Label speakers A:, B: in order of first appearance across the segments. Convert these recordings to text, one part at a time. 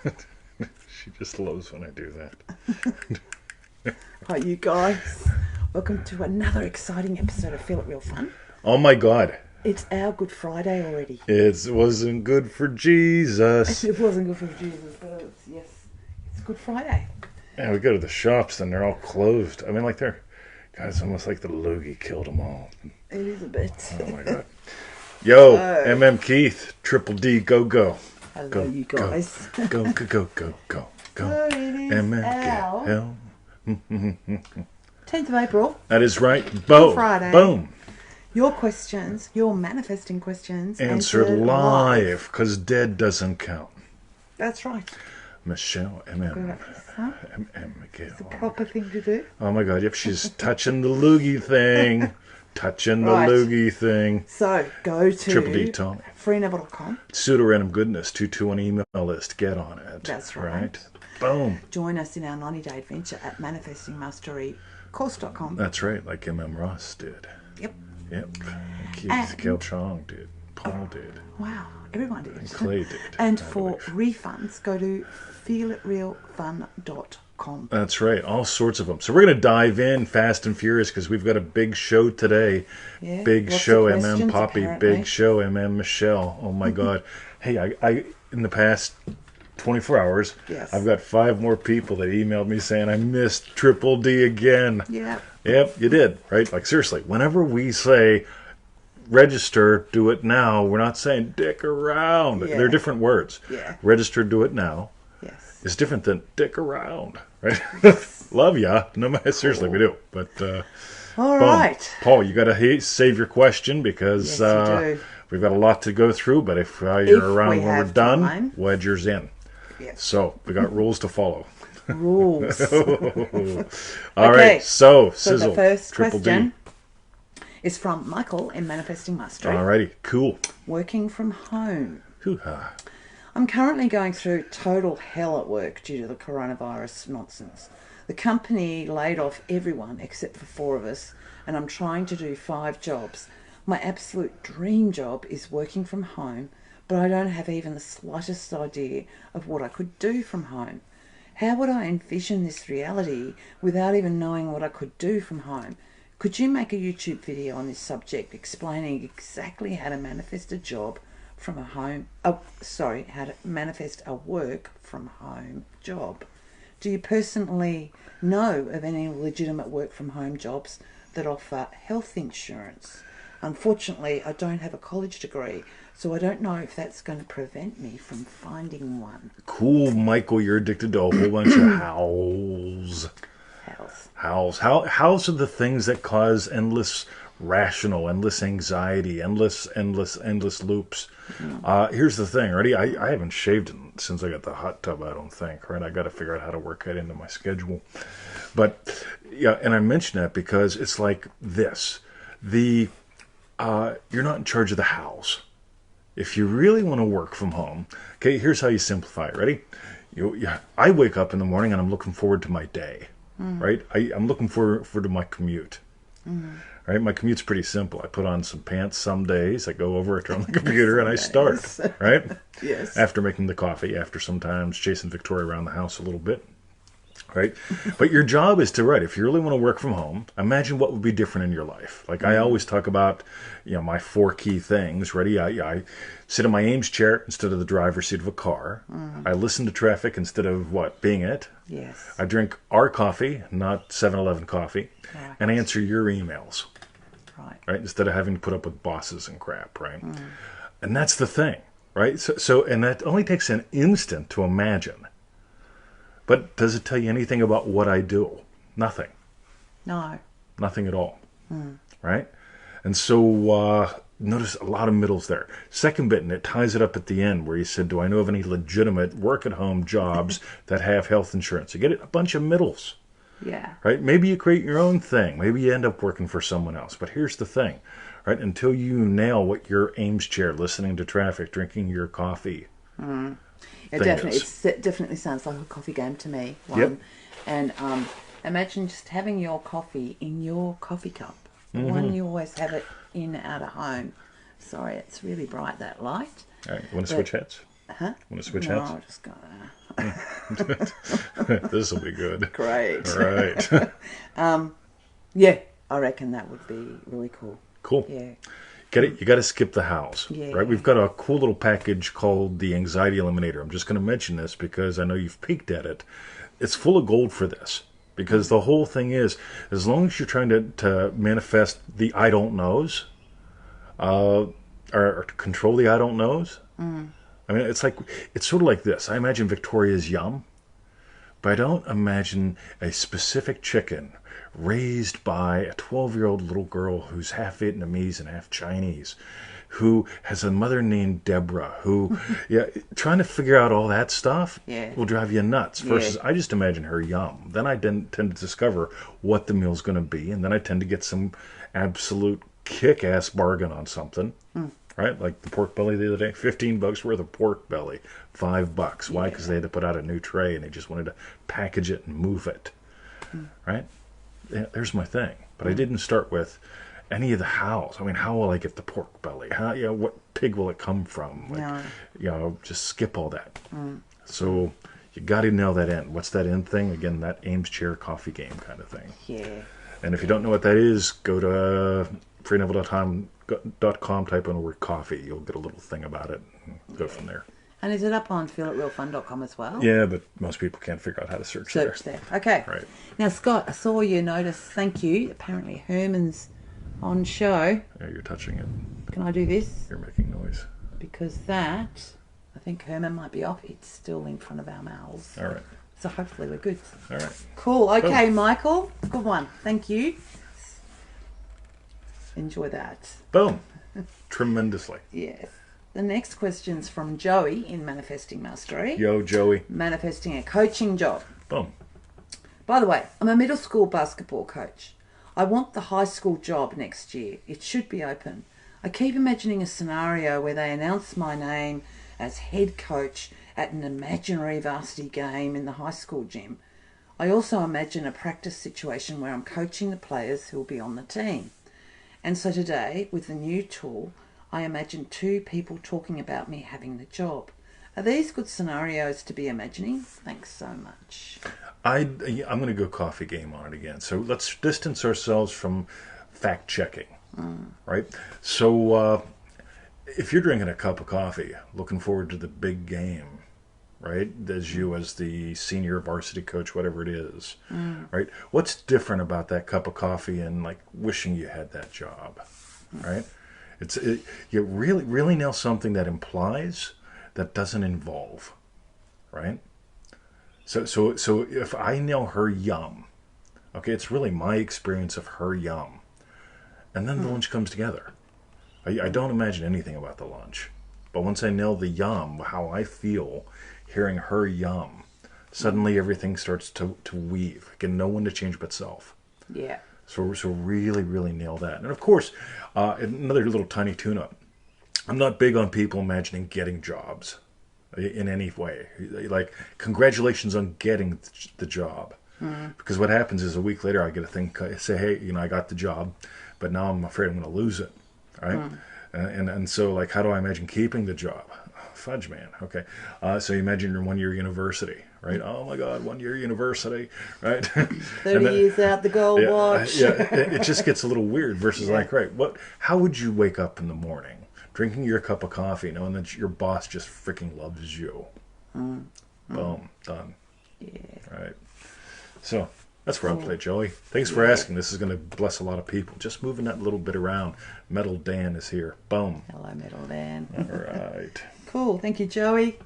A: She just loves when I do that.
B: Hi, you guys. Welcome to another exciting episode of Feel It Real Fun.
A: Oh my God.
B: It's our Good Friday already.
A: It wasn't good for Jesus.
B: It wasn't good for Jesus, but it's Good Friday.
A: Yeah, we go to the shops and they're all closed. I mean, like God, it's almost like the loogie killed them all.
B: It is a bit.
A: Oh my God. Yo,
B: Oh.
A: MM Keith, Triple D, go, go.
B: Hello,
A: Go,
B: you guys.
A: Go, go, go, go, go, go.
B: So it is
A: MM,
B: our
A: get hell.
B: 10th of April.
A: That is right. Boom.
B: Friday.
A: Boom.
B: Your questions, your manifesting questions,
A: Answered live, because dead doesn't count.
B: That's right.
A: Michelle, MM.
B: Huh?
A: MM,
B: The proper thing to do.
A: Oh my God, yep, she's touching the loogie thing. Touching the
B: Right.
A: loogie thing.
B: So go to
A: Triple D Tony.
B: freeneville.com.
A: Pseudo-random goodness, 221 email list. Get on it.
B: That's right.
A: Boom.
B: Join us in our 90-day adventure at manifestingmasterycourse.com.
A: That's right, like MM Ross did.
B: Yep.
A: Yep. Keith
B: And-
A: Kel Chong did. Paul did.
B: Wow, everyone did.
A: And Clay did.
B: And
A: I
B: for
A: believe.
B: refunds, go to feelitrealfun.com.
A: That's right, all sorts of them. So we're going to dive in fast and furious because we've got a big show today.
B: Yeah,
A: Big
B: lots
A: show,
B: of
A: MM
B: questions,
A: Poppy.
B: apparently.
A: Big show, MM Michelle. Oh my God. Hey, I in the past 24 hours,
B: Yes.
A: I've got 5 more people that emailed me saying I missed Triple D again.
B: Yeah.
A: Yep, you did, right? Like, seriously, whenever we say register, do it now, we're not saying dick around.
B: Yeah.
A: They're different words.
B: Yeah.
A: Register, do it now
B: Yes.
A: is different than dick around, right? Love ya. No, seriously, we do. But,
B: All
A: boom.
B: right.
A: Paul, you got to save your question because
B: Yes, you do.
A: we've got a lot to go through, but if you're
B: If
A: around
B: we
A: when we're
B: have
A: done,
B: time.
A: Wedger's in.
B: Yes.
A: So, we got rules to follow.
B: Rules.
A: All right, so,
B: So
A: sizzle.
B: the first
A: Triple
B: question is from Michael in Manifesting Mastery.
A: D. All righty, cool.
B: Working from home.
A: Hoo-ha.
B: I'm currently going through total hell at work due to the coronavirus nonsense. The company laid off everyone except for 4 of us, and I'm trying to do 5 jobs. My absolute dream job is working from home, but I don't have even the slightest idea of what I could do from home. How would I envision this reality without even knowing what I could do from home? Could you make a YouTube video on this subject explaining exactly how to manifest a job from a home, how to manifest a work from home job? Do you personally know of any legitimate work from home jobs that offer health insurance? Unfortunately, I don't have a college degree, so I don't know if that's going to prevent me from finding one.
A: Cool, Michael, you're addicted to a whole bunch of howls.
B: Health.
A: Howls are the things that cause endless anxiety, endless loops. Here's the thing, ready? I haven't shaved since I got the hot tub, I don't think, right? I got to figure out how to work that into my schedule. But, yeah, and I mention that because it's like this. You're not in charge of the hows. If you really want to work from home, okay, here's how you simplify it. Ready? I wake up in the morning and I'm looking forward to my day, right? I'm looking forward to my commute. Right, my commute's pretty simple. I put on some pants some days. I go over, I turn on the computer, and I start. Right?
B: Yes.
A: After making the coffee, after sometimes chasing Victoria around the house a little bit. Right? But your job is to, right, if you really want to work from home, imagine what would be different in your life. Like I always talk about, my 4 key things. Ready? I sit in my Ames chair instead of the driver's seat of a car. I listen to traffic instead of being it.
B: Yes.
A: I drink our coffee, not 7-Eleven coffee,
B: Right.
A: and answer your emails.
B: Right.
A: Instead of having to put up with bosses and crap, right? And that's the thing, right? So, and that only takes an instant to imagine. But does it tell you anything about what I do? Nothing.
B: No.
A: Nothing at all, right? And so notice a lot of middles there. Second bit, and it ties it up at the end where you said, do I know of any legitimate work-at-home jobs that have health insurance? You get a bunch of middles.
B: Yeah.
A: Right? Maybe you create your own thing. Maybe you end up working for someone else. But here's the thing, right? Until you nail what your Ames chair, listening to traffic, drinking your coffee.
B: It definitely sounds like a coffee game to me.
A: Yep.
B: And imagine just having your coffee in your coffee cup. The one you always have it in out of home. Sorry, it's really bright, that light.
A: All right, you want to switch hats?
B: Huh?
A: Want to switch
B: No,
A: hats?
B: I'll just go there.
A: This will be good.
B: Great.
A: All right.
B: Yeah, I reckon that would be really cool.
A: Cool.
B: Yeah.
A: Get it? You got to skip the house,
B: Yeah.
A: right? We've got a cool little package called the Anxiety Eliminator. I'm just going to mention this because I know you've peeked at it. It's full of gold for this, because the whole thing is, as long as you're trying to manifest the I don't knows, or to control the I don't knows. I mean, it's sort of like this. I imagine Victoria's Yum, but I don't imagine a specific chicken raised by a 12-year-old little girl who's half Vietnamese and half Chinese, who has a mother named Deborah, who, trying to figure out all that stuff will drive you nuts. Versus, I just imagine her Yum. Then I tend to discover what the meal's going to be, and then I tend to get some absolute kick-ass bargain on something. Right? Like the pork belly the other day, $15 worth of pork belly, $5. Why? Because they had to put out a new tray and they just wanted to package it and move it. Right? Yeah, there's my thing. But I didn't start with any of the hows. I mean, how will I get the pork belly? How, what pig will it come from? Like, just skip all that. So you got to nail that in. What's that in thing? Again, that Ames chair coffee game kind of thing.
B: Yeah.
A: And if you don't know what that is, go to freeneville.com, type in the word coffee. You'll get a little thing about it and go from there.
B: And is it up on feelitrealfun.com as well?
A: Yeah, but most people can't figure out how to search there.
B: Okay.
A: Right.
B: Now, Scott, I saw your notice. Thank you. Apparently Herman's on show.
A: Yeah, you're touching it.
B: Can I do this?
A: You're making noise.
B: Because that, I think Herman might be off. It's still in front of our mouths.
A: All right.
B: So hopefully we're good.
A: All right.
B: Cool. Okay, Michael. Good one. Thank you. Enjoy that.
A: Boom. Tremendously.
B: Yes. The next question's from Joey in Manifesting Mastery.
A: Yo, Joey.
B: Manifesting a coaching job.
A: Boom.
B: By the way, I'm a middle school basketball coach. I want the high school job next year. It should be open. I keep imagining a scenario where they announce my name as head coach at an imaginary varsity game in the high school gym. I also imagine a practice situation where I'm coaching the players who will be on the team. And so today, with the new tool, I imagine two people talking about me having the job. Are these good scenarios to be imagining? Thanks so much.
A: I'm going to go coffee game on it again. So let's distance ourselves from fact checking, right? So if you're drinking a cup of coffee, looking forward to the big game, right? As you as the senior varsity coach, whatever it is, right? What's different about that cup of coffee and like wishing you had that job, right? You really nail something that implies that doesn't involve, right? So if I nail her Yum, okay, it's really my experience of her Yum, and then the lunch comes together. I don't imagine anything about the lunch, but once I nail the Yum, how I feel hearing her Yum, suddenly everything starts to weave. I get no one to change but self.
B: Yeah.
A: So really nail that. And of course, another little tiny tune-up. I'm not big on people imagining getting jobs in any way. Like, congratulations on getting the job. Because what happens is a week later I get a thing, say, hey, I got the job, but now I'm afraid I'm going to lose it. Right? And so, like, how do I imagine keeping the job? Fudge, man. Okay. So you imagine your 1-year university, right? Oh my God, 1-year university, right?
B: 30 years out the gold watch.
A: It just gets a little weird versus like, right, how would you wake up in the morning drinking your cup of coffee knowing that your boss just freaking loves you? Boom. Done.
B: Yeah.
A: Right. So that's where I'll play, Joey. Thanks for asking. This is going to bless a lot of people. Just moving that little bit around. Metal Dan is here. Boom.
B: Hello, Metal Dan.
A: All right.
B: Cool. Thank you, Joey.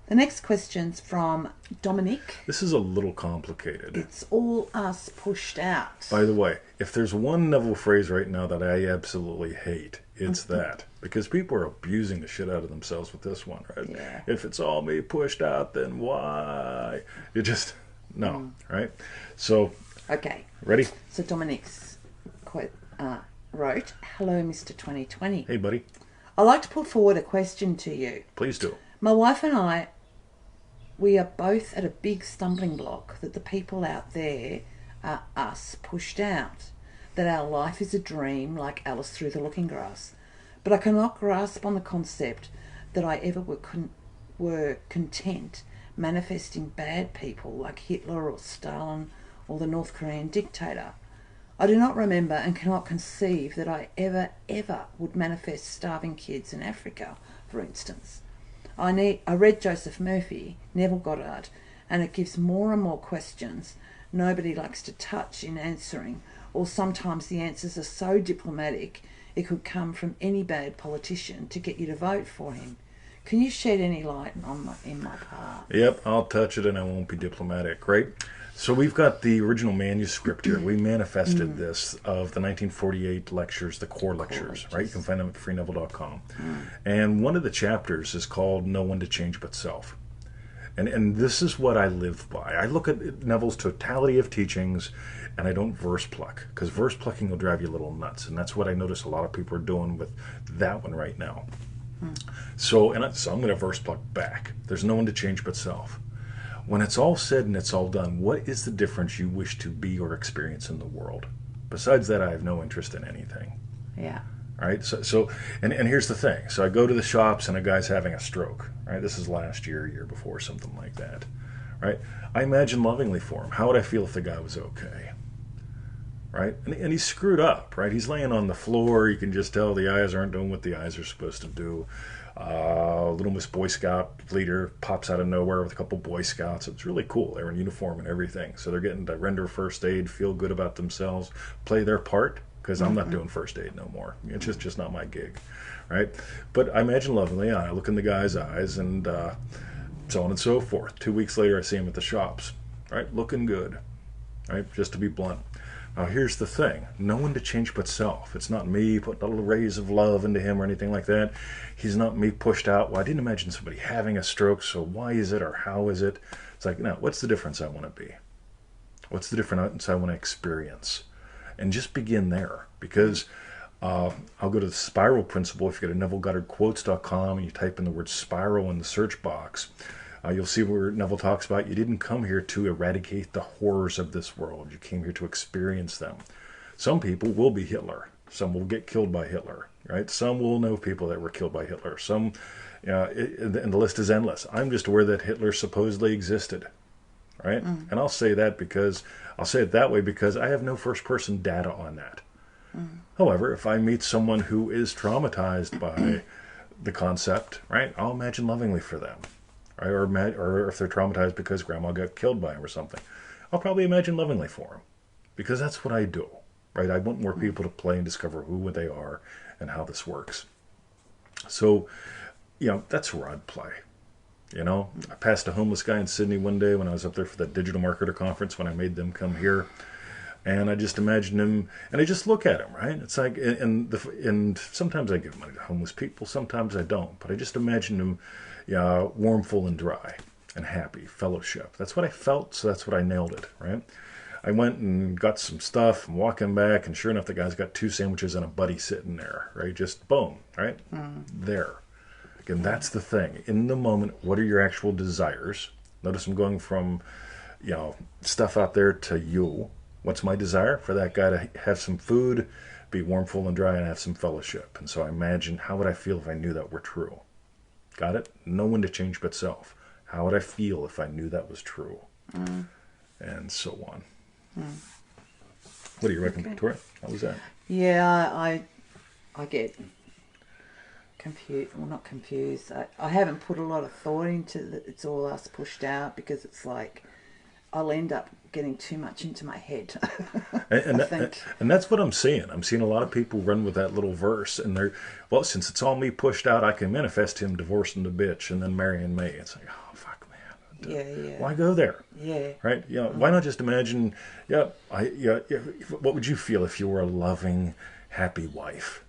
B: The next question's from Dominic.
A: This is a little complicated.
B: It's all us pushed out.
A: By the way, if there's one Neville phrase right now that I absolutely hate, it's that. Because people are abusing the shit out of themselves with this one, right?
B: Yeah.
A: If it's all me pushed out, then why? You just, no, right? So,
B: Okay.
A: ready?
B: So Dominic's wrote, "Hello, Mr. 2020.
A: Hey, buddy.
B: I'd like to put forward a question to you.
A: Please do.
B: My wife and I, we are both at a big stumbling block that the people out there are us pushed out, that our life is a dream like Alice through the looking glass. But I cannot grasp on the concept that I ever were content manifesting bad people like Hitler or Stalin or the North Korean dictator. I do not remember and cannot conceive that I ever would manifest starving kids in Africa, for instance. I read Joseph Murphy, Neville Goddard, and it gives more and more questions nobody likes to touch in answering, or sometimes the answers are so diplomatic it could come from any bad politician to get you to vote for him. Can you shed any light on in my part?
A: Yep, I'll touch it and I won't be diplomatic, right? So we've got the original manuscript here. We manifested this of the 1948 lectures, the core lectures, right? You can find them at freeneville.com. And one of the chapters is called No One to Change But Self. And this is what I live by. I look at Neville's totality of teachings, and I don't verse pluck, because verse plucking will drive you a little nuts. And that's what I notice a lot of people are doing with that one right now. So I'm going to verse pluck back. There's no one to change but self. When it's all said and it's all done, what is the difference you wish to be or experience in the world? Besides that, I have no interest in anything.
B: Yeah.
A: Right? And here's the thing. So I go to the shops and a guy's having a stroke. Right? This is last year, year before, something like that. Right? I imagine lovingly for him. How would I feel if the guy was okay? Right? And he's screwed up. Right? He's laying on the floor. You can just tell the eyes aren't doing what the eyes are supposed to do. Little Miss Boy Scout leader pops out of nowhere with a couple Boy Scouts. It's really cool. They're in uniform and everything. So they're getting to render first aid, feel good about themselves, play their part, because I'm not doing first aid no more. It's just not my gig, right? But I imagine lovingly, I look in the guy's eyes and so on and so forth. 2 weeks later, I see him at the shops, right? Looking good, right? Just to be blunt. Now, here's the thing. No one to change but self. It's not me putting little rays of love into him or anything like that. He's not me pushed out. Well, I didn't imagine somebody having a stroke, so why is it or how is it? It's like, no, what's the difference I want to be? What's the difference I want to experience? And just begin there. Because I'll go to the spiral principle. If you go to NevilleGoddardQuotes.com and you type in the word spiral in the search box, you'll see where Neville talks about you didn't come here to eradicate the horrors of this world. You came here to experience them. Some people will be Hitler. Some will get killed by Hitler, right? Some will know people that were killed by Hitler. Some, and the list is endless. I'm just aware that Hitler supposedly existed, right? And I'll say that because, I'll say it that way because I have no first-person data on that. However, if I meet someone who is traumatized by the concept, right, I'll imagine lovingly for them. Right? Or if they're traumatized because grandma got killed by him or something, I'll probably imagine lovingly for him, because that's what I do, right? I want more people to play and discover who they are and how this works. So, that's where I'd play. I passed a homeless guy in Sydney one day when I was up there for the digital marketer conference when I made them come here. And I just imagine him, and I just look at him, right? It's like, and sometimes I give money to homeless people, sometimes I don't. But I just imagine him, warm, full, and dry, and happy, fellowship. That's what I felt, so that's what I nailed it, right? I went and got some stuff, and walking back, and sure enough, the guy's got 2 sandwiches and a buddy sitting there, right? Just boom, right? There. Again, that's the thing. In the moment, what are your actual desires? Notice I'm going from, stuff out there to you. What's my desire? For that guy to have some food, be warm, full, and dry, and have some fellowship. And so I imagine, how would I feel if I knew that were true? Got it? No one to change but self. How would I feel if I knew that was true? And so on. What do you reckon, Victoria? How was that?
B: Yeah, I get confused. Well, not confused. I haven't put a lot of thought into that. It's all us pushed out, because it's like I'll end up getting too much into my head.
A: And that's what I'm seeing. I'm seeing a lot of people run with that little verse, and they're, well, since it's all me pushed out, I can manifest him divorcing the bitch and then marrying me. It's like, oh, fuck, man.
B: Yeah.
A: Why go there?
B: Yeah.
A: Right? Why not just imagine, what would you feel if you were a loving, happy wife?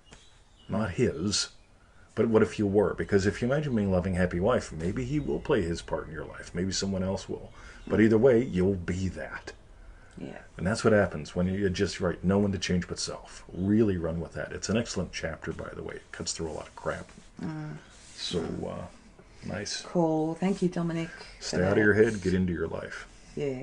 A: Not his, but what if you were? Because if you imagine being a loving, happy wife, maybe he will play his part in your life. Maybe someone else will. But either way, you'll be that.
B: Yeah.
A: And that's what happens when you're just right. No one to change but self. Really run with that. It's an excellent chapter, by the way. It cuts through a lot of crap. So, nice.
B: Cool. Thank you, Dominic.
A: Stay out of your head. Get into your life.
B: Yeah.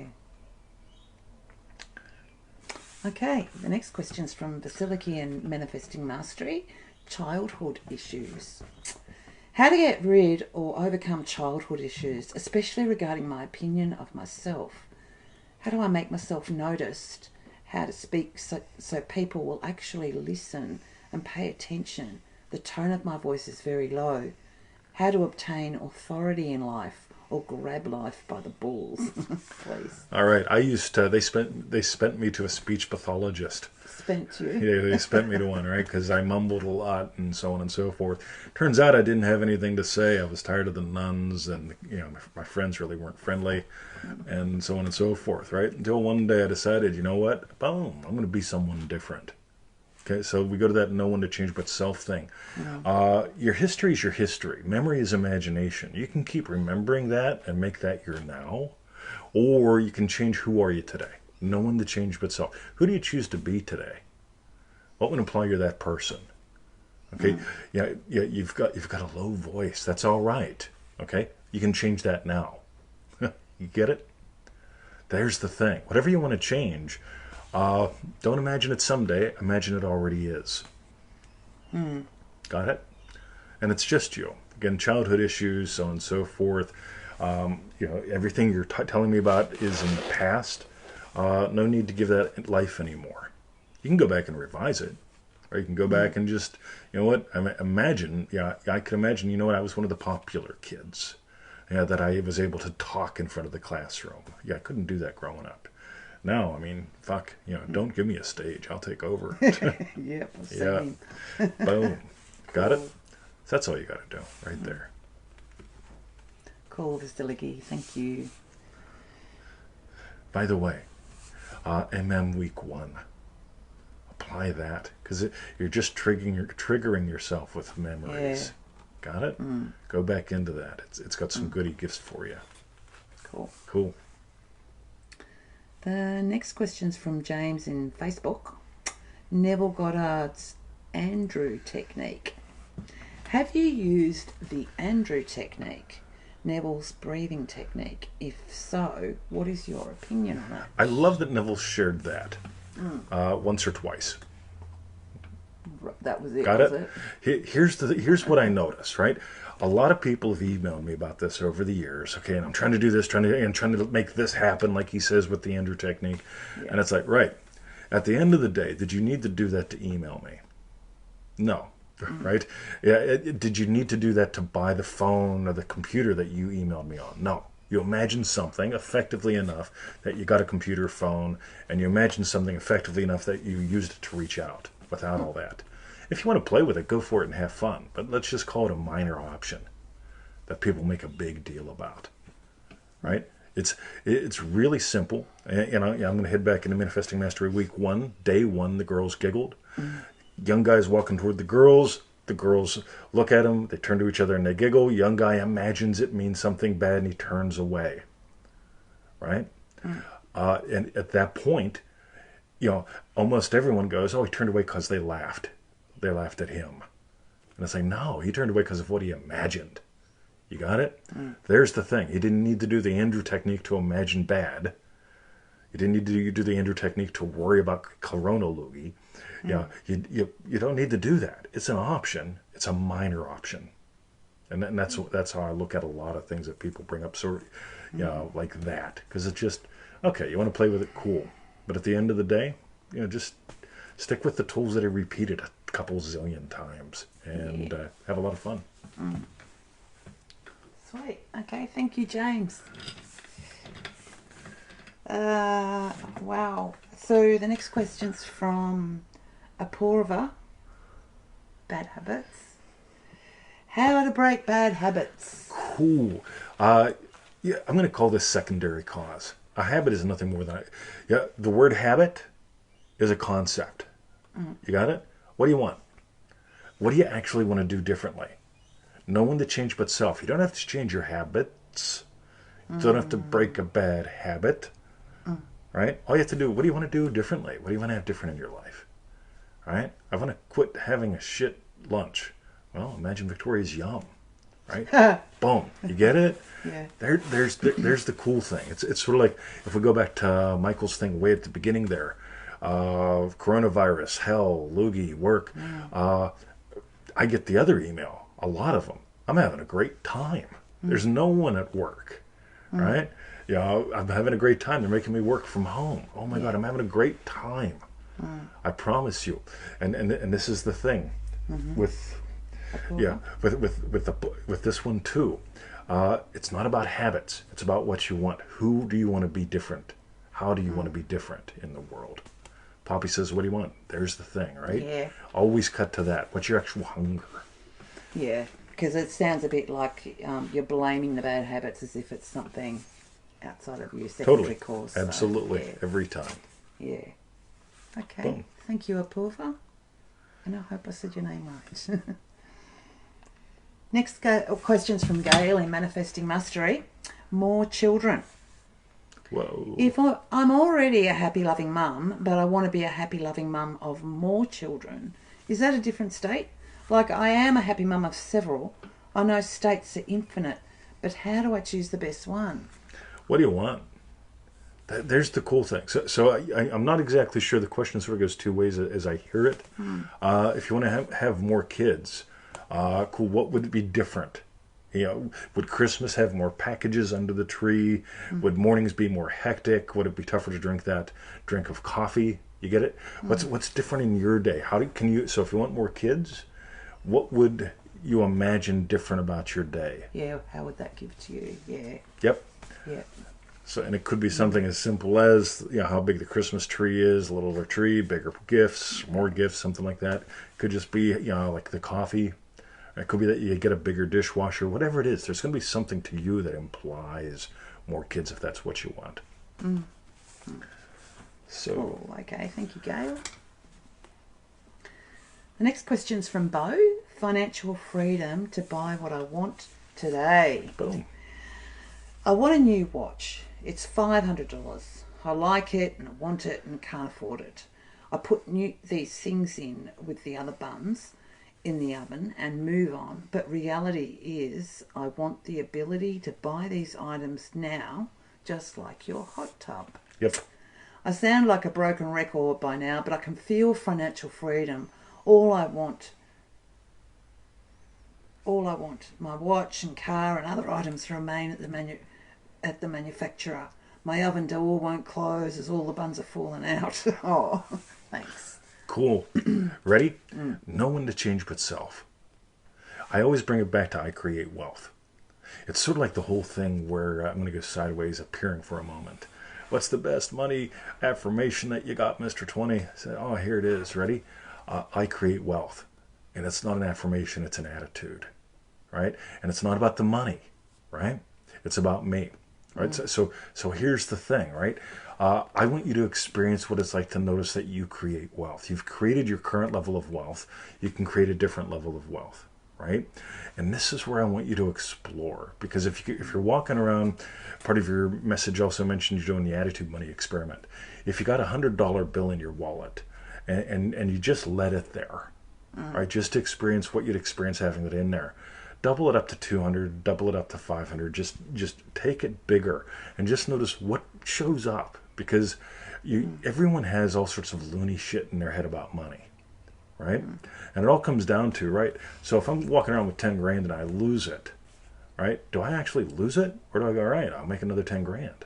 B: Okay. The next question is from Vasiliki and Manifesting Mastery. Childhood issues. How to get rid or overcome childhood issues, especially regarding my opinion of myself. How do I make myself noticed? How to speak so people will actually listen and pay attention. The tone of my voice is very low. How to obtain authority in life or grab life by the balls. Please.
A: All right. I used to. They spent me to a speech pathologist.
B: Spent you.
A: Yeah, they spent me to one, right? Because I mumbled a lot and so on and so forth. Turns out I didn't have anything to say. I was tired of the nuns, and my friends really weren't friendly, and so on and so forth, right? Until one day I decided, you know what? Boom! I'm going to be someone different. Okay, so we go to that no one to change but self thing. Your history is your history. Memory is imagination. You can keep remembering that and make that your now, or you can change who are you today. No one to change but self. Who do you choose to be today? What would imply you're that person? Okay, yeah, you've got a low voice. That's all right. Okay, you can change that now. You get it? There's the thing. Whatever you want to change, don't imagine it someday. Imagine it already is. Got it? And it's just you. Again, childhood issues, so on and so forth. Everything you're telling me about is in the past. No need to give that life anymore. You can go back and revise it. Or you can go back and just, imagine, I could imagine, I was one of the popular kids. That I was able to talk in front of the classroom. I couldn't do that growing up. Now, fuck, don't give me a stage. I'll take over.
B: Yep,
A: Yeah.
B: same.
A: Boom. Got it? That's all you got to do right there.
B: Cool, Vastiliki. Thank you.
A: By the way, week 1. Apply that, because you're just triggering yourself with memories. Got it? Go back into that. It's got some goodie gifts for you. Cool.
B: The next question's from James in Facebook. Neville Goddard's Andrew technique. Have you used the Andrew technique, Neville's breathing technique? If so, what is your opinion on it?
A: I love that Neville shared that once or twice.
B: That was it.
A: Got
B: was
A: it? Here's what I noticed, right? A lot of people have emailed me about this over the years, okay, and I'm trying to do this, trying to make this happen, like he says with the Andrew technique.
B: Yeah.
A: And it's like, right, at the end of the day, did you need to do that to email me? No, right? Yeah, did you need to do that to buy the phone or the computer that you emailed me on? No. You imagine something effectively enough that you got a computer, phone, and you imagine something effectively enough that you used it to reach out without all that. If you want to play with it, go for it and have fun. But let's just call it a minor option that people make a big deal about, right? It's really simple. And I'm going to head back into Manifesting Mastery Week 1. Day 1, the girls giggled. Young guys walking toward the girls. The girls look at him. They turn to each other and they giggle. Young guy imagines it means something bad and he turns away, right? And at that point, almost everyone goes, oh, he turned away because they laughed. They laughed at him. And it's like, no, he turned away because of what he imagined. You got it? There's the thing. He didn't need to do the Andrew technique to imagine bad. You didn't need to do the Andrew technique to worry about corona loogie. You don't need to do that. It's an option. It's a minor option. And that's how I look at a lot of things that people bring up, sort of, like that. Because it's just, okay, you want to play with it, cool. But at the end of the day, just stick with the tools that are repeated a couple zillion times and have a lot of fun.
B: Sweet. Okay, thank you, James. Wow. So the next question's from Apoorva. Bad habits. How to break bad habits.
A: Cool. I'm going to call this secondary cause. A habit is nothing more than the word habit is a concept. You got it? What do you want? What do you actually want to do differently? No one to change but self. You don't have to change your habits. You don't have to break a bad habit. Right? All you have to do, what do you want to do differently? What do you want to have different in your life? Right? I want to quit having a shit lunch. Well, imagine Victoria's Yum. Right? Boom. You get it?
B: Yeah.
A: There's the cool thing. It's sort of like, if we go back to Michael's thing way at the beginning there, coronavirus, hell, loogie, work. I get the other email, a lot of them. I'm having a great time. There's no one at work, right? I'm having a great time. They're making me work from home. Oh my God, I'm having a great time. I promise you. And this is the thing with with this one too. It's not about habits. It's about what you want. Who do you want to be different? How do you want to be different in the world? Poppy says, what do you want? There's the thing, right?
B: Yeah.
A: Always cut to that. What's your actual hunger?
B: Yeah, because it sounds a bit like you're blaming the bad habits as if it's something outside of your secondary course.
A: Absolutely.
B: So, yeah.
A: Every time.
B: Yeah. Okay.
A: Boom.
B: Thank you, Apurva. And I hope I said your name right. Next questions from Gail in Manifesting Mastery. More children.
A: Whoa.
B: If I'm already a happy, loving mum, but I want to be a happy, loving mum of more children, is that a different state? Like, I am a happy mum of several. I know states are infinite, but how do I choose the best one?
A: What do you want? There's the cool thing. So I'm not exactly sure. The question sort of goes two ways as I hear it. If you want to have more kids, cool. What would be different? Would Christmas have more packages under the tree? Would mornings be more hectic? Would it be tougher to drink that drink of coffee? You get it? What's different in your day? Can you? So if you want more kids, what would you imagine different about your day?
B: Yeah, how would that give to you? Yeah.
A: Yep.
B: Yeah.
A: So, and it could be something as simple as how big the Christmas tree is, a littler tree, bigger gifts, more gifts, something like that. Could just be like the coffee. It could be that you get a bigger dishwasher, whatever it is. There's going to be something to you that implies more kids if that's what you want. So,
B: cool. Okay, thank you, Gail. The next question's from Bo. Financial freedom to buy what I want today.
A: boom.
B: I want a new watch. It's $500. I like it and I want it and can't afford it. I put these things in with the other buns in the oven and move on. But reality is I want the ability to buy these items now, just like your hot tub.
A: Yep.
B: I sound like a broken record by now, but I can feel financial freedom. All I want, my watch and car and other items remain at the manufacturer. My oven door won't close as all the buns are falling out. Oh, thanks.
A: Cool. Ready? No one to change but self. I always bring it back to I create wealth. It's sort of like the whole thing where I'm going to go sideways, appearing for a moment. What's the best money affirmation that you got, Mr. 20? I said, oh, here it is. Ready? I create wealth. And it's not an affirmation, it's an attitude. Right? And it's not about the money. Right? It's about me. Right? So here's the thing, right? I want you to experience what it's like to notice that you create wealth. You've created your current level of wealth. You can create a different level of wealth, right? And this is where I want you to explore. Because if you're walking around, part of your message also mentioned you're doing the attitude money experiment. If you got $100 bill in your wallet and you just let it there, right? Just experience what you'd experience having it in there. Double it up to 200, double it up to 500. Just take it bigger and just notice what shows up, because everyone has all sorts of loony shit in their head about money, right? And it all comes down to, right? So if I'm walking around with 10 grand and I lose it, right? Do I actually lose it, or do I go, all right, I'll make another 10 grand?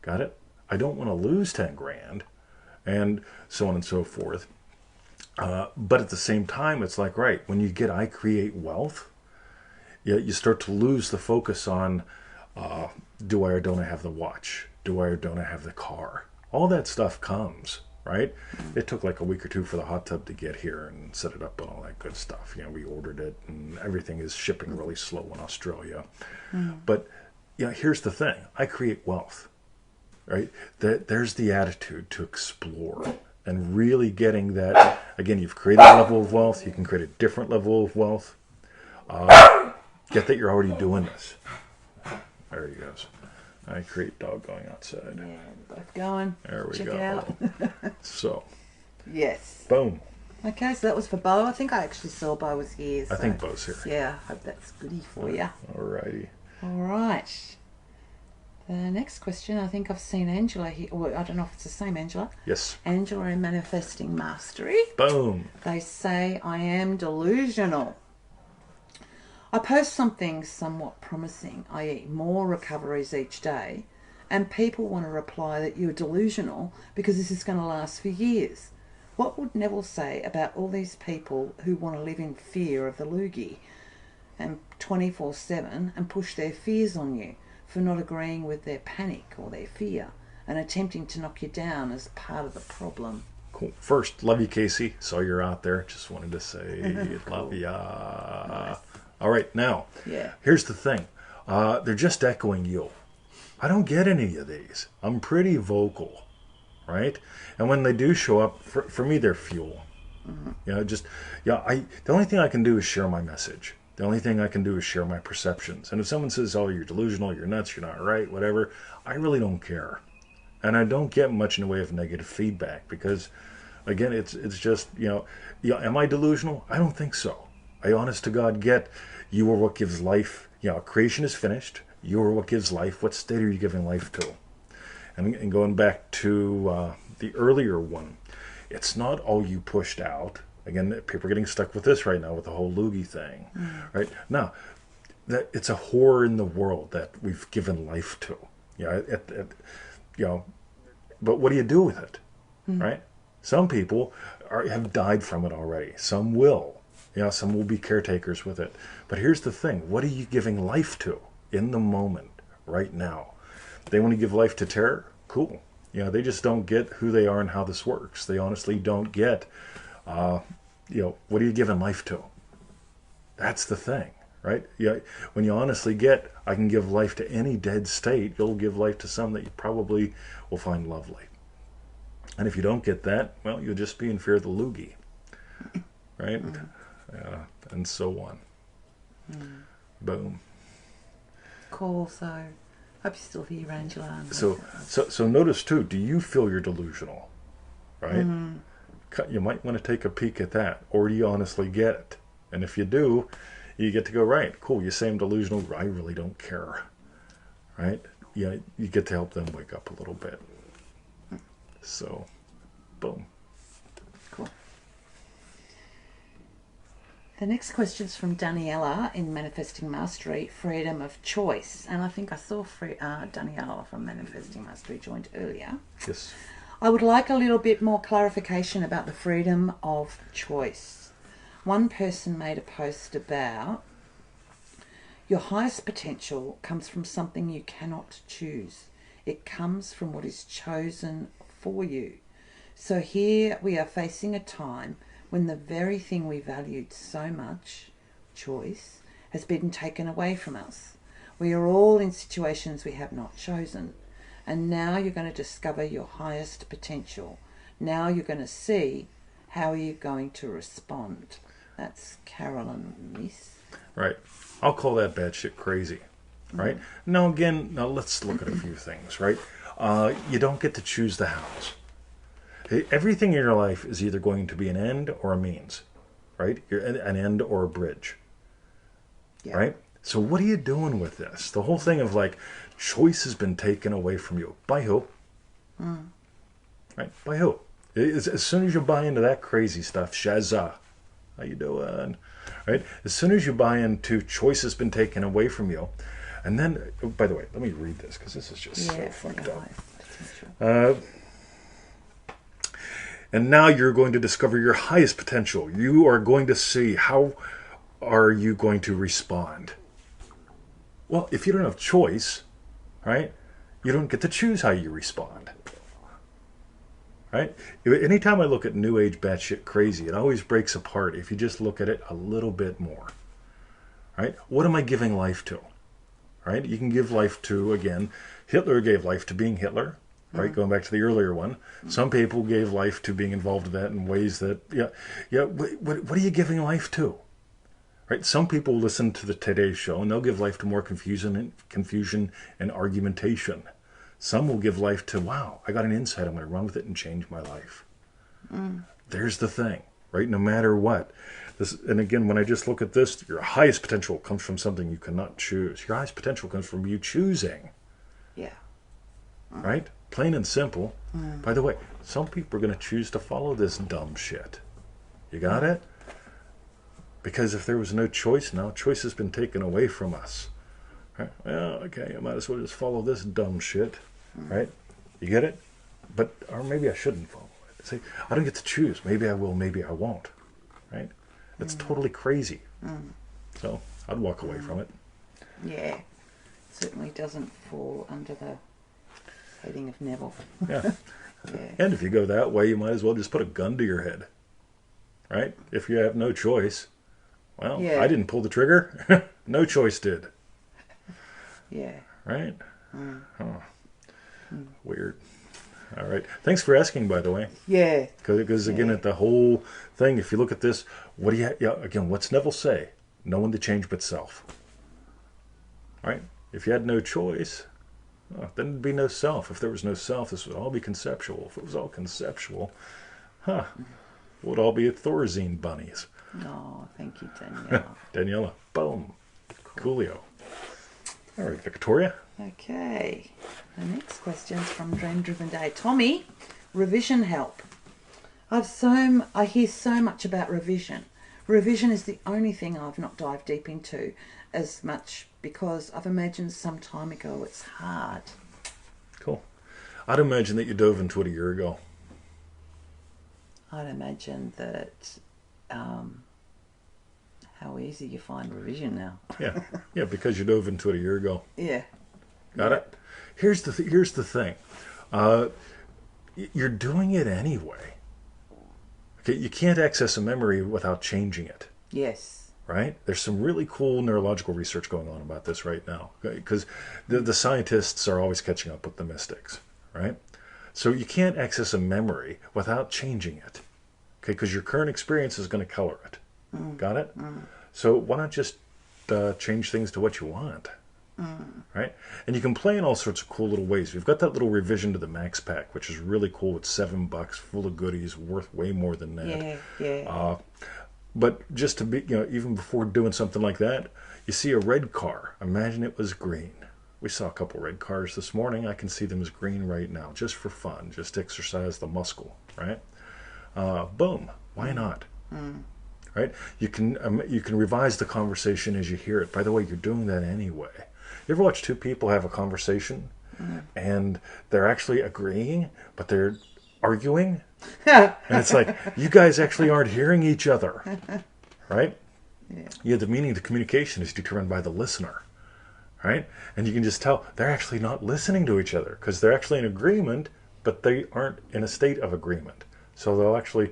A: Got it? I don't want to lose 10 grand, and so on and so forth. But at the same time, it's like, right, when you get I create wealth, you start to lose the focus on do I or don't I have the watch? Do I or don't I have the car? All that stuff comes, right? It took like a week or two for the hot tub to get here and set it up and all that good stuff. We ordered it and everything is shipping really slow in Australia. But here's the thing. I create wealth, right? There's the attitude to explore and really getting that. Again, you've created a level of wealth. You can create a different level of wealth. Get that you're already doing this. There he goes. I create dog going outside.
B: Yeah, both going.
A: There we
B: Check
A: go.
B: it out.
A: So,
B: Yes.
A: boom.
B: Okay, so that was for Bo. I think I actually saw Bo was here.
A: I think Bo's here.
B: Yeah, I hope that's goody for you.
A: Alrighty.
B: All right. The next question, I think I've seen Angela here. Or I don't know if it's the same Angela.
A: Yes.
B: Angela in Manifesting Mastery.
A: Boom.
B: They say, I am delusional. I post something somewhat promising, i.e., more recoveries each day, and people want to reply that you're delusional because this is going to last for years. What would Neville say about all these people who want to live in fear of the loogie and 24/7 and push their fears on you for not agreeing with their panic or their fear and attempting to knock you down as part of the problem?
A: Cool. First, love you, Casey. Saw you're out there. Just wanted to say love ya.
B: Nice.
A: All right, now,
B: Yeah.
A: here's the thing. They're just echoing you. I don't get any of these. I'm pretty vocal, right? And when they do show up, for me, they're fuel. You know, just, the only thing I can do is share my message. The only thing I can do is share my perceptions. And if someone says, oh, you're delusional, you're nuts, you're not right, whatever, I really don't care. And I don't get much in the way of negative feedback because, again, it's just, am I delusional? I don't think so. I honest to God get you are what gives life. Creation is finished. You are what gives life. What state are you giving life to? And going back to the earlier one, it's not all you pushed out. Again, people are getting stuck with this right now with the whole loogie thing, right? Now, it's a horror in the world that we've given life to. But what do you do with it, right? Some people have died from it already. Some will. Some will be caretakers with it. But here's the thing. What are you giving life to in the moment, right now? They want to give life to terror? Cool. They just don't get who they are and how this works. They honestly don't get, what are you giving life to? That's the thing, right? When you honestly get, I can give life to any dead state, you'll give life to some that you probably will find lovely. And if you don't get that, well, you'll just be in fear of the loogie, right? And so on. Boom.
B: Cool. So, hope you're still here, Angela.
A: So notice too. Do you feel you're delusional? Right. You might want to take a peek at that, or do you honestly get it? And if you do, you get to go, right. Cool. You say I'm delusional. I really don't care. Right. You get to help them wake up a little bit. So, boom.
B: Cool. The next question's from Daniela in Manifesting Mastery, Freedom of Choice. And I think I saw Daniela from Manifesting Mastery joined earlier.
A: Yes.
B: I would like a little bit more clarification about the freedom of choice. One person made a post about your highest potential comes from something you cannot choose. It comes from what is chosen for you. So here we are facing a time when the very thing we valued so much, choice, has been taken away from us. We are all in situations we have not chosen. And now you're going to discover your highest potential. Now you're going to see how you're going to respond. That's Carolyn Miss.
A: Right. I'll call that batshit crazy. Right? Now let's look at a few things, right? You don't get to choose the hows. Everything in your life is either going to be an end or a means, right? An end or a bridge, right? So what are you doing with this? The whole thing of choice has been taken away from you. By who? Right? By who? As soon as you buy into that crazy stuff, Shazza, how you doing? Right? As soon as you buy into choice has been taken away from you, and then, by the way, let me read this because this is just so fucked up. And now you're going to discover your highest potential. You are going to see how are you going to respond. Well, if you don't have choice, right, you don't get to choose how you respond. Right? Anytime I look at New Age batshit crazy, it always breaks apart if you just look at it a little bit more. Right? What am I giving life to? Right? You can give life to, again, Hitler gave life to being Hitler. Right, going back to the earlier one, some people gave life to being involved in that in ways that, what are you giving life to? Right, some people listen to the Today Show and they'll give life to more confusion and argumentation. Some will give life to, wow, I got an insight, I'm going to run with it and change my life. There's the thing, right? No matter what. And again, when I just look at this, your highest potential comes from something you cannot choose. Your highest potential comes from you choosing.
B: Yeah.
A: Right? Plain and simple. By the way, some people are going to choose to follow this dumb shit. You got it? Because if there was no choice now, choice has been taken away from us. Right? Well, okay, I might as well just follow this dumb shit. Right? You get it? But, or maybe I shouldn't follow it. See, I don't get to choose. Maybe I will, maybe I won't. Right? It's totally crazy. So, I'd walk away from it.
B: Yeah. Certainly doesn't fall under the heading of Neville.
A: Yeah.
B: Yeah.
A: And if you go that way, you might as well just put a gun to your head. Right? If you have no choice. Well,
B: Yeah.
A: I didn't pull the trigger. No choice did.
B: Yeah.
A: Right? Oh. Weird. All right. Thanks for asking, by the way.
B: Yeah.
A: Because again, at the whole thing, if you look at this, what do you? Again, what's Neville say? No one to change but self. Right? If you had no choice, then there'd be no self. If there was no self, this would all be conceptual. If it was all conceptual, we'd all be Thorazine bunnies.
B: Oh, thank you, Danielle.
A: Daniela, boom, coolio. All right, Victoria.
B: Okay. The next question's from Dream Driven Day. Tommy, revision help. I hear so much about revision. Revision is the only thing I've not dived deep into as much because I've imagined some time ago it's hard.
A: Cool. I'd imagine that you dove into it a year ago.
B: I'd imagine that how easy you find revision now.
A: Yeah, because you dove into it a year ago.
B: Yeah.
A: Got it? Here's the thing. You're doing it anyway. Okay, you can't access a memory without changing it.
B: Yes.
A: Right? There's some really cool neurological research going on about this right now. Because the scientists are always catching up with the mystics. Right? So you can't access a memory without changing it. Okay, because your current experience is going to color it. Got it? So why not just change things to what you want? Right? And you can play in all sorts of cool little ways. We've got that little revision to the Max Pack, which is really cool. It's $7, full of goodies, worth way more than that.
B: Yeah.
A: But just to be, even before doing something like that, you see a red car. Imagine it was green. We saw a couple red cars this morning. I can see them as green right now, just for fun, just to exercise the muscle, right? Boom. Why not? Right? You can revise the conversation as you hear it. By the way, you're doing that anyway. You ever watch two people have a conversation and they're actually agreeing, but they're arguing? And it's like, you guys actually aren't hearing each other, right? Yeah, the meaning of the communication is determined by the listener, right? And you can just tell they're actually not listening to each other because they're actually in agreement, but they aren't in a state of agreement. So they'll actually,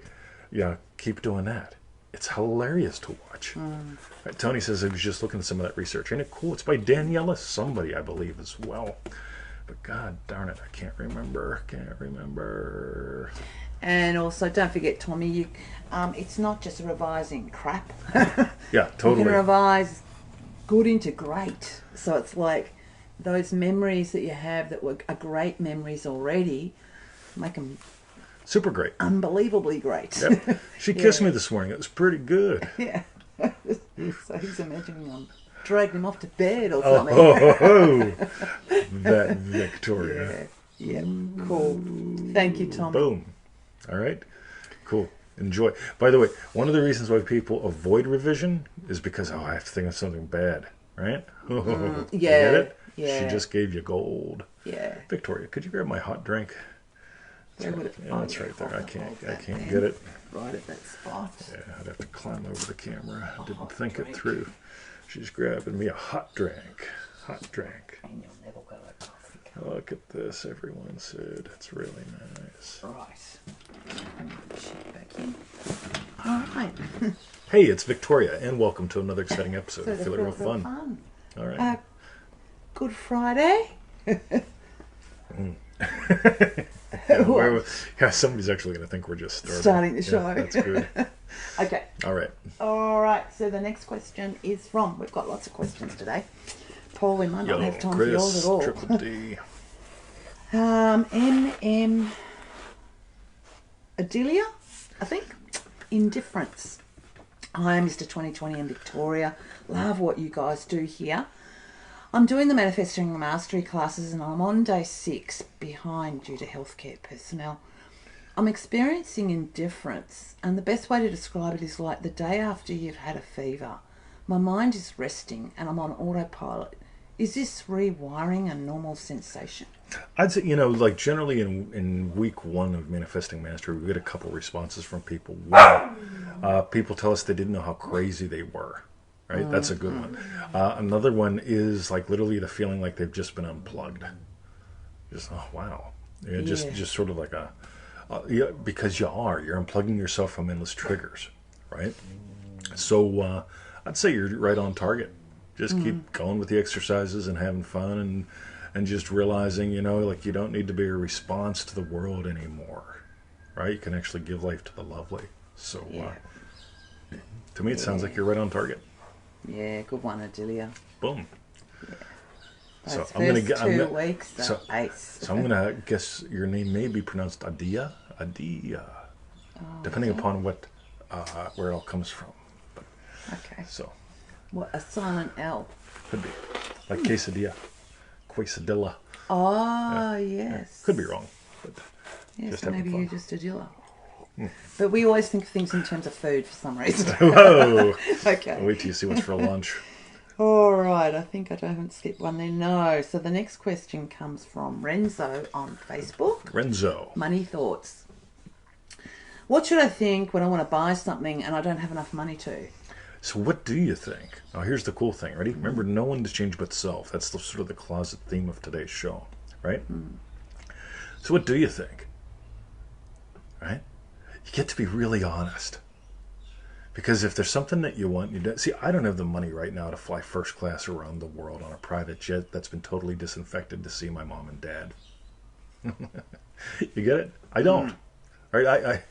A: keep doing that. It's hilarious to watch. Right, Tony says he was just looking at some of that research. Ain't it cool? It's by Daniela somebody, I believe, as well. But God darn it, I can't remember.
B: And also, don't forget, Tommy, it's not just revising crap.
A: Yeah, totally.
B: You can revise good into great. So it's like those memories that you have that are great memories already, make them
A: super great.
B: Unbelievably great.
A: Yep. She kissed me this morning. It was pretty good.
B: Yeah. So he's imagining I'm dragging him off to bed or something.
A: That Victoria.
B: Yeah. Cool. Thank you, Tom.
A: Boom. All right. Cool. Enjoy. By the way, one of the reasons why people avoid revision is because, I have to think of something bad, right? You get it?
B: Yeah.
A: She just gave you gold.
B: Yeah.
A: Victoria, could you grab my hot drink?
B: It's
A: right there. I can't get it.
B: Right at that spot.
A: Yeah, I'd have to climb over the camera. I didn't think it through. She's grabbing me a hot drink.
B: And you'll never go over coffee cup.
A: Look at this, everyone said. It's really nice.
B: Right. Shit back in. All right.
A: Hey, it's Victoria, and welcome to another exciting episode. I feel it real fun. All right.
B: Good Friday.
A: Somebody's actually going to think we're just
B: starting the show.
A: That's good.
B: Okay.
A: All right.
B: So the next question is from, we've got lots of questions today. Paul, we might not have time
A: Chris,
B: for yours at all.
A: Triple D.
B: MM Adelia, I think. Indifference. Hi, Mr. 2020 in Victoria. Love what you guys do here. I'm doing the Manifesting Mastery classes and I'm on day 6 behind due to healthcare personnel. I'm experiencing indifference, and the best way to describe it is like the day after you've had a fever. My mind is resting and I'm on autopilot. Is this rewiring a normal sensation?
A: I'd say, like generally in week one of Manifesting Mastery, we get a couple responses from people. One, people tell us they didn't know how crazy they were. Right? That's a good one. Another one is like literally the feeling like they've just been unplugged. Just, oh, wow. Yeah, just sort of like yeah, because you're unplugging yourself from endless triggers, right? So I'd say you're right on target. Just keep going with the exercises and having fun and just realizing, like you don't need to be a response to the world anymore, right? You can actually give life to the lovely. So to me, it sounds like you're right on target.
B: Yeah, good one, Adelia.
A: Boom.
B: Yeah.
A: So
B: Those
A: I'm gonna
B: first
A: get
B: 2 weeks, the ace.
A: So I'm gonna guess your name may be pronounced Adia, depending upon what where it all comes from. But,
B: Okay.
A: so
B: What, a silent L?
A: could be like quesadilla.
B: Oh, yes.
A: Could be wrong, but
B: Yes,
A: just
B: so
A: having
B: maybe
A: fun.
B: you're just a dealer. But we always think of things in terms of food for some reason.
A: Whoa!
B: Okay.
A: Wait till you see what's for lunch.
B: All right, I think I haven't skipped one there. No. So the next question comes from Renzo on Facebook.
A: Renzo.
B: Money thoughts. What should I think when I want to buy something and I don't have enough money to?
A: So what do you think? Now here's the cool thing. Ready? Remember, no one to change but self. That's sort of the closet theme of today's show, right? So what do you think? Right? You get to be really honest. Because if there's something that you want, you don't. See, I don't have the money right now to fly first class around the world on a private jet that's been totally disinfected to see my mom and dad. You get it? I don't. Right?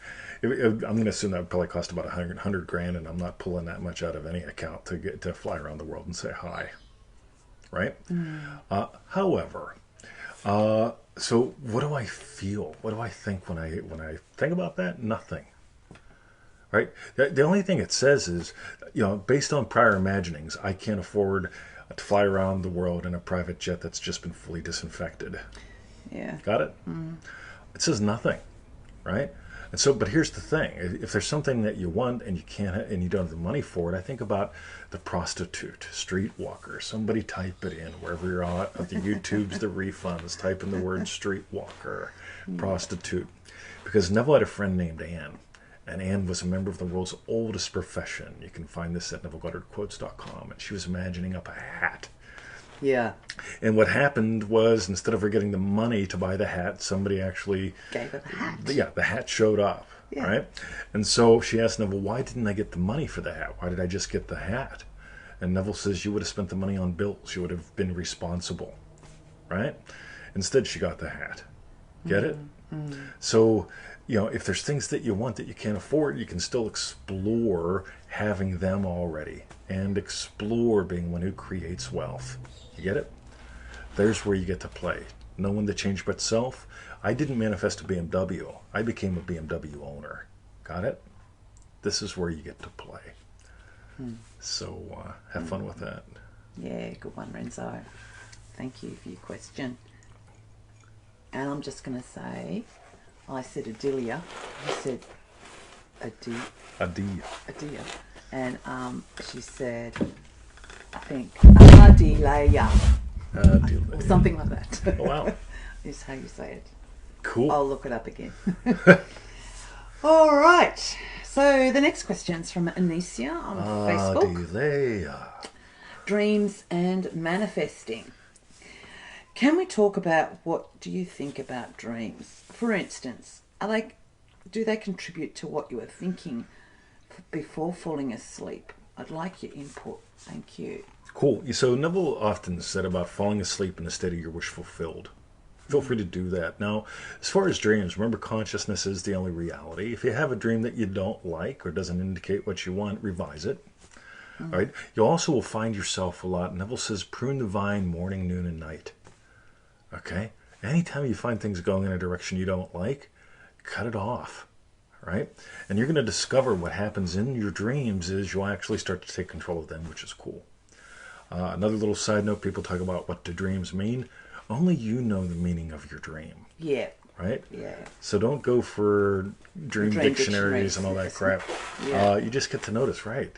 A: I'm going to assume that would probably cost about $100 grand, and I'm not pulling that much out of any account to get to fly around the world and say hi. Right? However, so what do I feel? What do I think when I think about that? Nothing. Right? The only thing it says is, based on prior imaginings, I can't afford to fly around the world in a private jet that's just been fully disinfected.
B: Yeah.
A: Got it? It says nothing, right? And so, but here's the thing: if there's something that you want and you can't, and you don't have the money for it, I think about the prostitute, streetwalker. Somebody type it in wherever you're at the YouTubes, the refunds. Type in the word streetwalker, prostitute, because Neville had a friend named Anne. And Anne was a member of the world's oldest profession. You can find this at NevilleGoddardQuotes.com. And she was imagining up a hat.
B: Yeah.
A: And what happened was, instead of her getting the money to buy the hat, somebody actually
B: Gave her the hat.
A: Yeah, the hat showed up.
B: Yeah.
A: Right? And so she asked Neville, why didn't I get the money for the hat? Why did I just get the hat? And Neville says, you would have spent the money on bills. You would have been responsible. Right? Instead, she got the hat. Get it? So, if there's things that you want that you can't afford, you can still explore having them already and explore being one who creates wealth. You get it? There's where you get to play. No one to change but self. I didn't manifest a BMW. I became a BMW owner. Got it? This is where you get to play. So have fun with that.
B: Yeah, good one, Renzo. Thank you for your question. And I'm just going to say, I said Adelia. You said Adia. And she said, I think, Adelia. Or something like that.
A: Oh, wow.
B: Is how you say it.
A: Cool.
B: I'll look it up again. All right. So the next question's from Anicia on Facebook.
A: Adelia.
B: Dreams and manifesting. Can we talk about what do you think about dreams? For instance, do they contribute to what you were thinking before falling asleep? I'd like your input. Thank you.
A: Cool. So Neville often said about falling asleep in the state of your wish fulfilled. Feel free to do that. Now, as far as dreams, remember consciousness is the only reality. If you have a dream that you don't like or doesn't indicate what you want, revise it. All right. You also will find yourself a lot. Neville says prune the vine morning, noon, and night. Okay? Anytime you find things going in a direction you don't like, cut it off. Right? And you're going to discover what happens in your dreams is you'll actually start to take control of them, which is cool. Another little side note, people talk about what do dreams mean. Only you know the meaning of your dream.
B: Yeah.
A: right?
B: Yeah.
A: So don't go for dream dictionaries and all that
B: yes.
A: crap.
B: Yeah.
A: You just get to notice, right?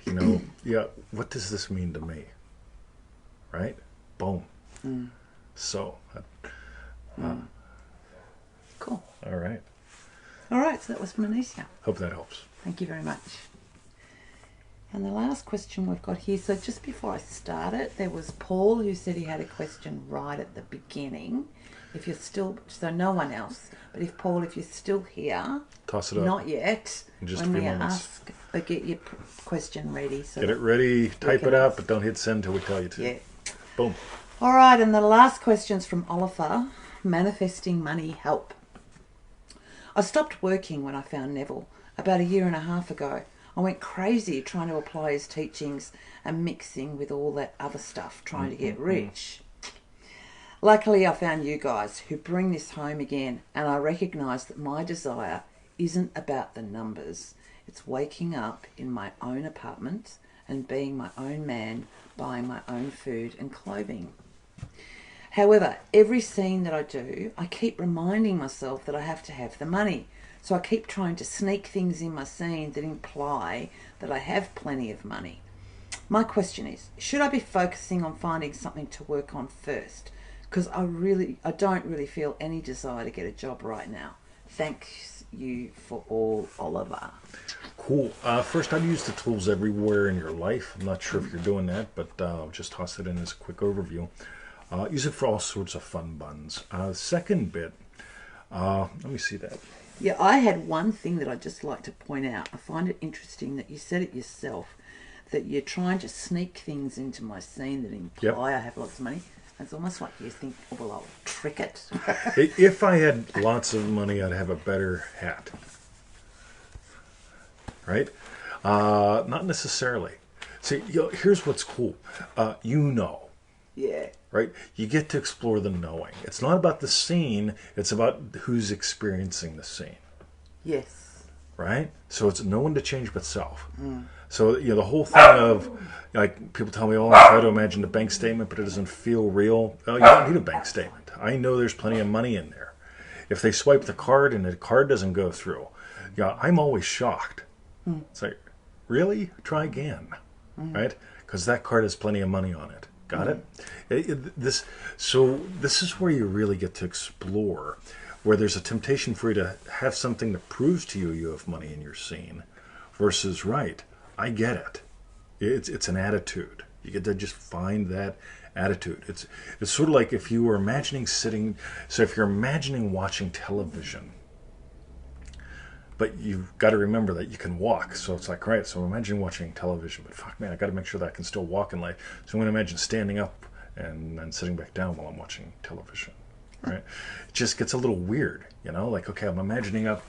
A: Yeah, what does this mean to me? Right? Boom. So,
B: Cool.
A: all right.
B: All right, so that was from Anisha.
A: Hope that helps.
B: Thank you very much. And the last question we've got here, so just before I start it, there was Paul who said he had a question right at the beginning. If you're still, so no one else, but if Paul, if you're still here,
A: Toss it up.
B: not yet,
A: In just a
B: when
A: few
B: we
A: moments.
B: ask, but get your question ready. So
A: Get it ready, type
B: can
A: it up,
B: ask.
A: but don't hit send till we tell you to.
B: Yeah.
A: Boom.
B: All right, and the last question's from Oliver. Manifesting money help. I stopped working when I found Neville about 1.5 years ago. I went crazy trying to apply his teachings and mixing with all that other stuff, trying to get rich. Luckily, I found you guys who bring this home again, and I recognise that my desire isn't about the numbers. It's waking up in my own apartment and being my own man, buying my own food and clothing. However, every scene that I do, I keep reminding myself that I have to have the money. So I keep trying to sneak things in my scene that imply that I have plenty of money. My question is, should I be focusing on finding something to work on first? Because I don't really feel any desire to get a job right now. Thanks you for all, Oliver.
A: Cool. First, I'd use the tools everywhere in your life. I'm not sure if you're doing that, but I'll just toss it in as a quick overview. Use it for all sorts of fun buns. Second bit, let me see that.
B: Yeah, I had one thing that I'd just like to point out. I find it interesting that you said it yourself, that you're trying to sneak things into my scene that imply I have lots of money. It's almost like you think, oh, well, I'll trick it.
A: If I had lots of money, I'd have a better hat. Right? Not necessarily. See, here's what's cool.
B: Yeah.
A: Right? You get to explore the knowing. It's not about the scene, it's about who's experiencing the scene.
B: Yes.
A: Right? So it's no one to change but self. So, the whole thing of, like, people tell me, oh, I try to imagine a bank statement, but it doesn't feel real. Well, you don't need a bank statement. I know there's plenty of money in there. If they swipe the card and the card doesn't go through, I'm always shocked. It's like, really? Try again. Right? Because that card has plenty of money on it. Got it? This is where you really get to explore, where there's a temptation for you to have something that proves to you have money in your scene, versus, right, I get it. It's an attitude. You get to just find that attitude. It's sort of like if you were imagining if you're imagining watching television, but you've got to remember that you can walk. So it's like, right, so imagine watching television, but fuck, man, I got to make sure that I can still walk in life. So I'm going to imagine standing up and then sitting back down while I'm watching television, right? It just gets a little weird, like, okay, I'm imagining up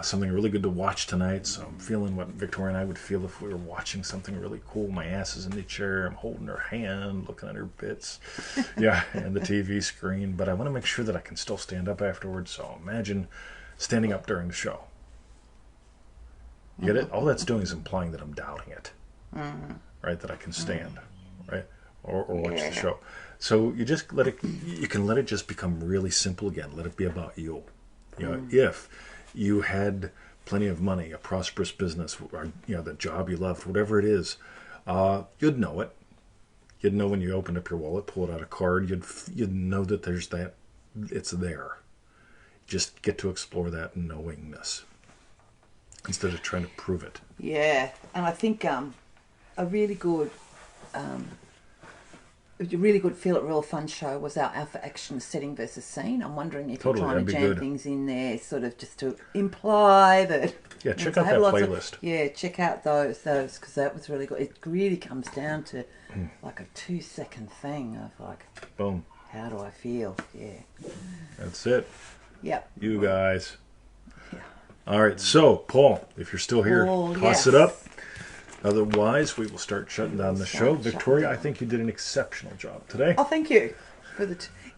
A: something really good to watch tonight. So I'm feeling what Victoria and I would feel if we were watching something really cool. My ass is in the chair. I'm holding her hand, looking at her bits. And the TV screen. But I want to make sure that I can still stand up afterwards. So imagine standing up during the show. You get it? All that's doing is implying that I'm doubting it, right? That I can stand, right? Or watch the show. So you just let it. You can let it just become really simple again. Let it be about you. If you had plenty of money, a prosperous business, or the job you loved, whatever it is, you'd know it. You'd know when you opened up your wallet, pull out a card. You'd know that there's that. It's there. Just get to explore that knowingness, instead of trying to prove it.
B: Yeah, and I think a really good feel it real fun show was our alpha action setting versus scene. I'm wondering if you're trying to jam things in there, sort of just to imply that.
A: Yeah, check out that playlist.
B: Check out those because that was really good. It really comes down to like a 2-second thing of like,
A: boom,
B: how do I feel? Yeah,
A: that's it.
B: Yep.
A: You guys. All right, so, Paul, if you're still here, toss it up. Otherwise, we will start shutting down the show. Victoria, I think you did an exceptional job today.
B: Oh, thank you.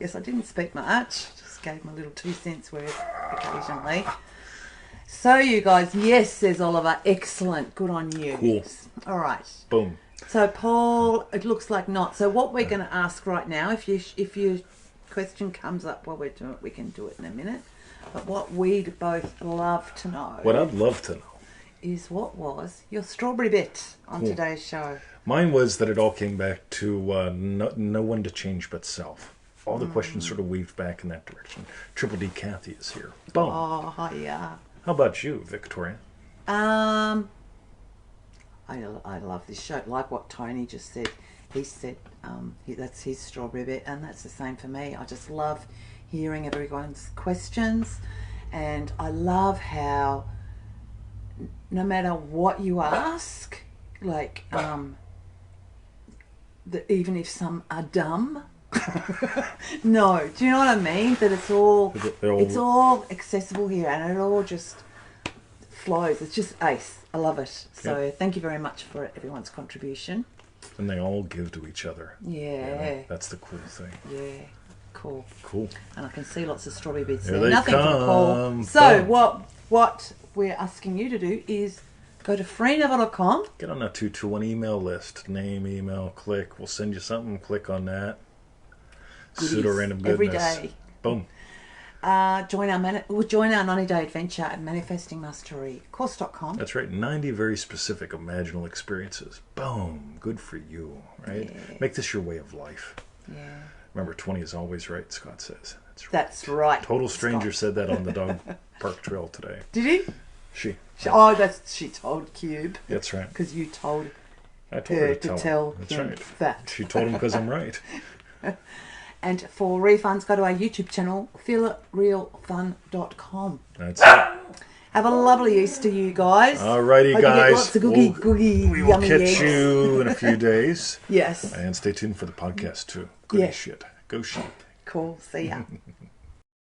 B: Yes, I didn't speak much. Just gave my little 2 cents worth occasionally. So, you guys, yes, says Oliver. Excellent. Good on you.
A: Cool.
B: All right.
A: Boom.
B: So, Paul, it looks like not. So, what we're going to ask right now, if you question comes up while we're doing it, we can do it in a minute. But what we'd both love to know...
A: What I'd love to know
B: is what was your strawberry bit on today's show?
A: Mine was that it all came back to no one to change but self. All the questions sort of weaved back in that direction. Triple D Kathy is here. Boom.
B: Oh, yeah.
A: How about you, Victoria?
B: I love this show. Like what Tony just said. He said that's his strawberry bit, and that's the same for me. I just love hearing everyone's questions, and I love how no matter what you ask, like even if some are dumb, no, do you know what I mean? That it's all accessible here, and it all just flows. It's just ace. I love it. So thank you very much for everyone's contribution.
A: And they all give to each other.
B: Yeah.
A: That's the cool thing.
B: Yeah. Cool. And I can see lots of strawberry bits there. Nothing from Paul. So what we're asking you to do is go to freeneville.com.
A: Get on that 221 email list. Name, email, click. We'll send you something. Click on that. Pseudo-random goodness.
B: Every day.
A: Boom.
B: Join our 90-day adventure at manifestingmasterycourse.com.
A: That's right. 90 very specific imaginal experiences. Boom. Good for you, right?
B: Yeah.
A: Make this your way of life.
B: Yeah.
A: Remember, 20 is always right, Scott says.
B: That's right.
A: Total stranger
B: Scott
A: said that on the dog park trail today.
B: Did he?
A: She
B: told Cube.
A: That's right.
B: Because you told
A: I told
B: her to tell
A: That's
B: him
A: right.
B: that.
A: She told him because I'm right.
B: And for refunds, go to our YouTube channel, feelitrealfun.com.
A: That's it.
B: Have a lovely Easter, you guys.
A: Alrighty,
B: Hope
A: guys.
B: You get lots of googie,
A: we will
B: yummy
A: catch
B: eggs.
A: you in a few days.
B: Yes.
A: And stay tuned for the podcast, too. Good as shit. Go sheep.
B: Cool. See ya.